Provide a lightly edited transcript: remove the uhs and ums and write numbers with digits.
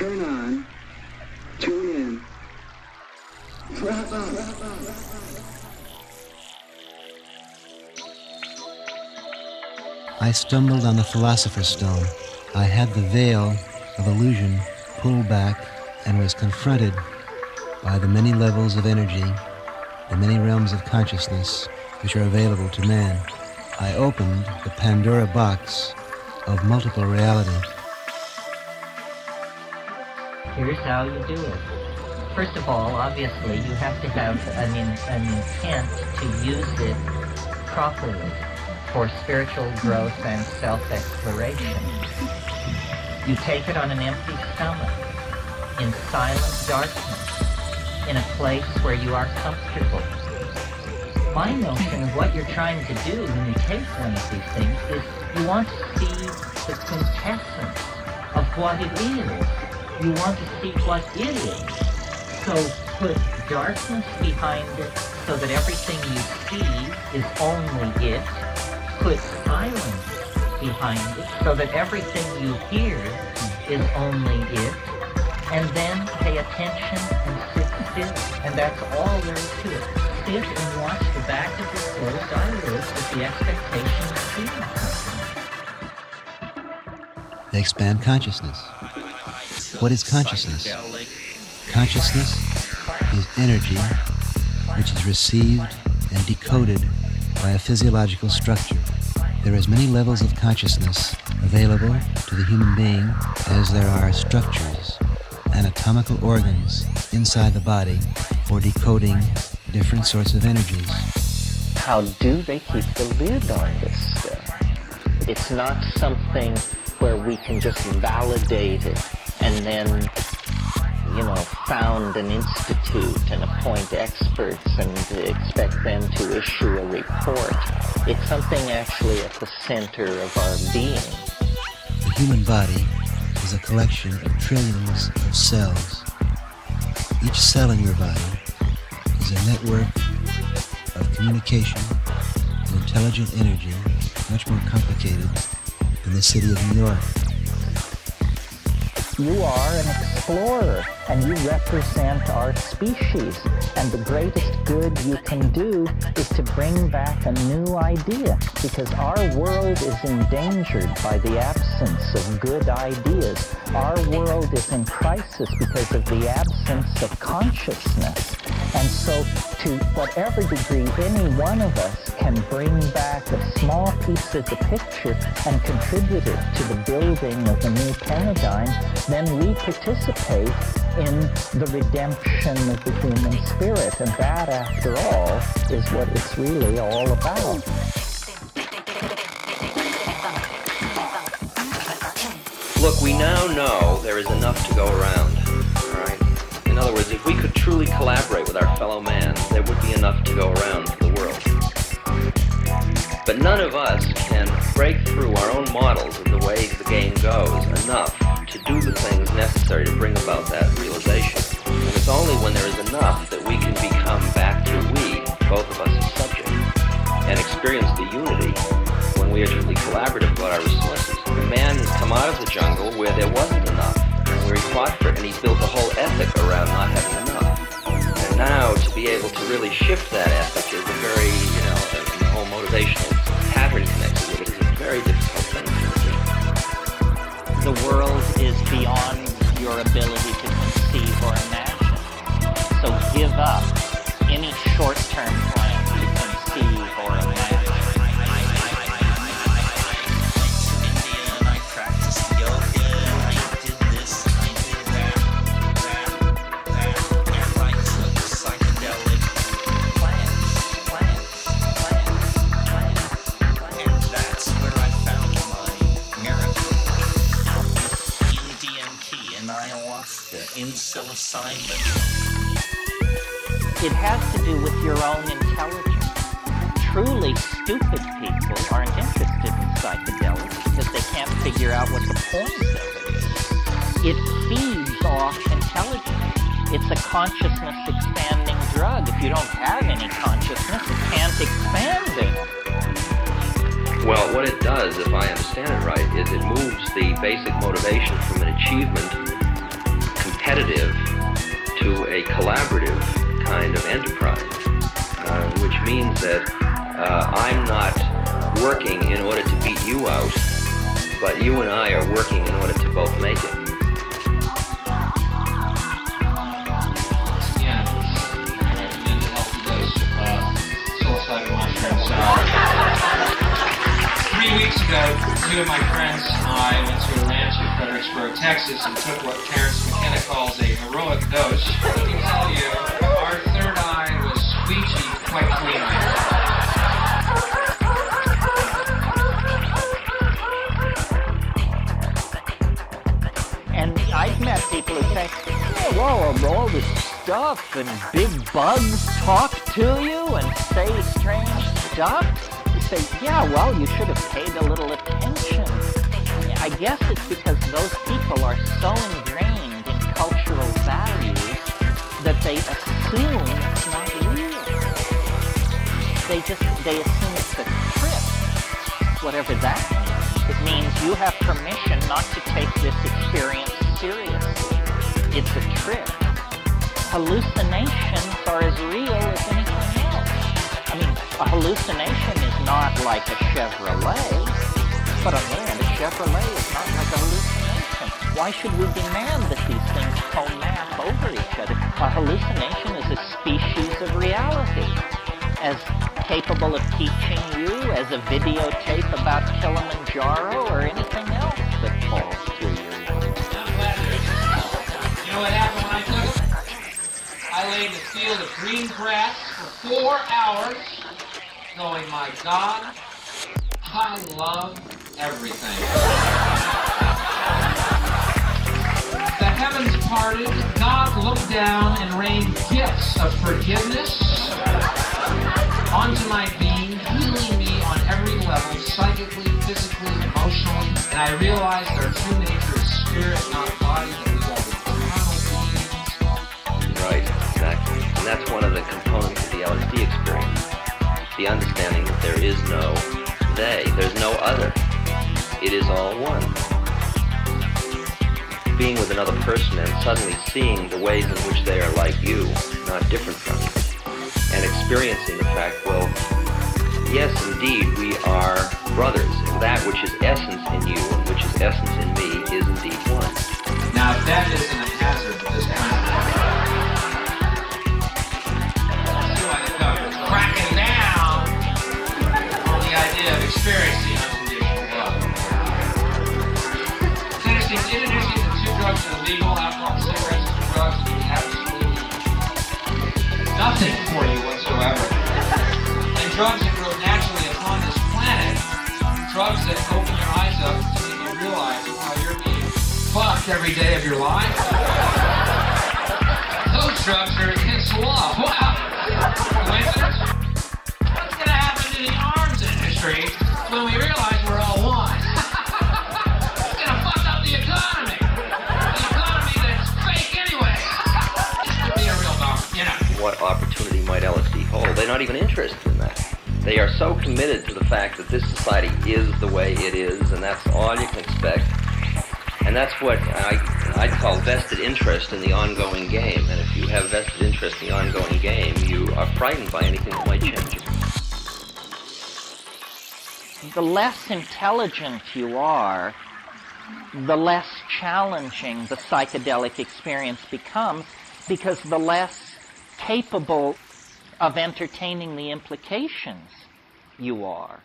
Turn on. Tune in. Wrap up. I stumbled on the Philosopher's Stone. I had the veil of illusion pulled back and was confronted by the many levels of energy, the many realms of consciousness which are available to man. I opened the Pandora box of multiple reality. Here's how you do it. First of all, obviously, you have to have an intent to use it properly for spiritual growth and self-exploration. You take it on an empty stomach, in silent darkness, in a place where you are comfortable. My notion of what you're trying to do when you take one of these things is you want to see the quintessence of what it is. You want to see what it is. So put darkness behind it so that everything you see is only it. Put silence behind it so that everything you hear is only it. And then pay attention and sit still. And that's all there is to it. Sit and watch the back of your closed eyelids with the expectation of seeing something. They expand consciousness. What is consciousness? Consciousness is energy which is received and decoded by a physiological structure. There is many levels of consciousness available to the human being as there are structures, anatomical organs inside the body for decoding different sorts of energies. How do they keep the lid on this stuff? It's not something where we can just validate it and then, found an institute and appoint experts and expect them to issue a report. It's something actually at the center of our being. The human body is a collection of trillions of cells. Each cell in your body is a network of communication and intelligent energy, much more complicated than the city of New York. You are an explorer, and you represent our species, and the greatest good you can do is to bring back a new idea, because our world is endangered by the absence of good ideas. Our world is in crisis because of the absence of consciousness. And so, to whatever degree any one of us can bring back a small piece of the picture and contribute it to the building of a new paradigm, then we participate in the redemption of the human spirit. And that, after all, is what it's really all about. Look, we now know there is enough to go around, all right? In other words, if we could truly collaborate with our fellow man, there would be enough to go around for the world. But none of us can break through our own models of the way the game goes enough to do the things necessary to bring about that realization. And it's only when there is enough that we can become back to we, both of us as subjects, and experience the unity when we are truly collaborative about our resources. The man has come out of the jungle where there wasn't enough, and where he fought for it, and he's built a whole ethic around not having enough. And now to be able to really shift that ethic is a very, the whole motivational pattern connected with it is a very difficult thing to do. The world is beyond your ability to conceive or imagine. So give up any short-term plan to conceive or imagine. It has to do with your own intelligence. Truly stupid people aren't interested in psychedelics because they can't figure out what the point of it is. It feeds off intelligence. It's a consciousness-expanding drug. If you don't have any consciousness, it can't expand it. Well, what it does, if I understand it right, is it moves the basic motivation from an achievement competitive to a collaborative kind of enterprise, which means that I'm not working in order to beat you out, but you and I are working in order to both make it. Yeah, mental health dose psilocybin mushrooms. 3 weeks ago, two of my friends and I went to a ranch in Fredericksburg, Texas, and took what Terence McKenna calls a heroic dose. Let me tell you, our third eye was squeegee quite cleanly. And I've met people who say, oh, well, all this stuff and big bugs talk to you and say strange stuff. You say, yeah, well, you should have paid a little attention. I guess it's because those people are so ingrained in cultural values that they assume it's not real. They assume it's a trip, whatever that means. It means you have permission not to take this experience seriously. It's a trip. Hallucinations are as real as anything else. I mean, a hallucination is not like a Chevrolet, but on the other hand, a Chevrolet is not like a hallucination. Why should we demand that these things co-map over each other? A hallucination is a species of reality, as capable of teaching you as a videotape about Kilimanjaro or anything else that falls through your ears. You know what happened when I took it? I lay in the field of green grass for 4 hours, going, my God, I love everything. The heavens parted, God looked down and rained gifts of forgiveness onto my being, healing me on every level, psychically, physically, emotionally, and I realized our true nature is spirit, not body, and we are eternal beings. Right, exactly. And that's one of the components of the LSD experience. The understanding that there is no they, there's no other. It is all one. Being with another person and suddenly seeing the ways in which they are like you, not different from you, and experiencing the fact, well, yes, indeed, we are brothers, and that which is essence in you and which is essence in me is indeed one. Now, if that isn't a hazard at this point, let's see why the government's cracking down on the idea of experiencing unconditional love. It's interesting, introducing the two drugs that are legal, alcohol and cigarettes, are drugs that do absolutely nothing for you whatsoever. And drugs that grow naturally upon this planet, drugs that open your eyes up to make you realize how you're being fucked every day of your life. Those drugs are against the law. Wow! Coincidence? What's going to happen to the arms industry when we realize we're all one? It's going to fuck up the economy. The economy that's fake anyway. It's going to be a real bummer, you know. What opportunity might LSD hold? They're not even interested in that. They are so committed to the fact that this society is the way it is, and that's all you can expect. And that's what I call vested interest in the ongoing game. And if you have vested interest in the ongoing game, you are frightened by anything that might change it. The less intelligent you are, the less challenging the psychedelic experience becomes, because the less capable of entertaining the implications you are.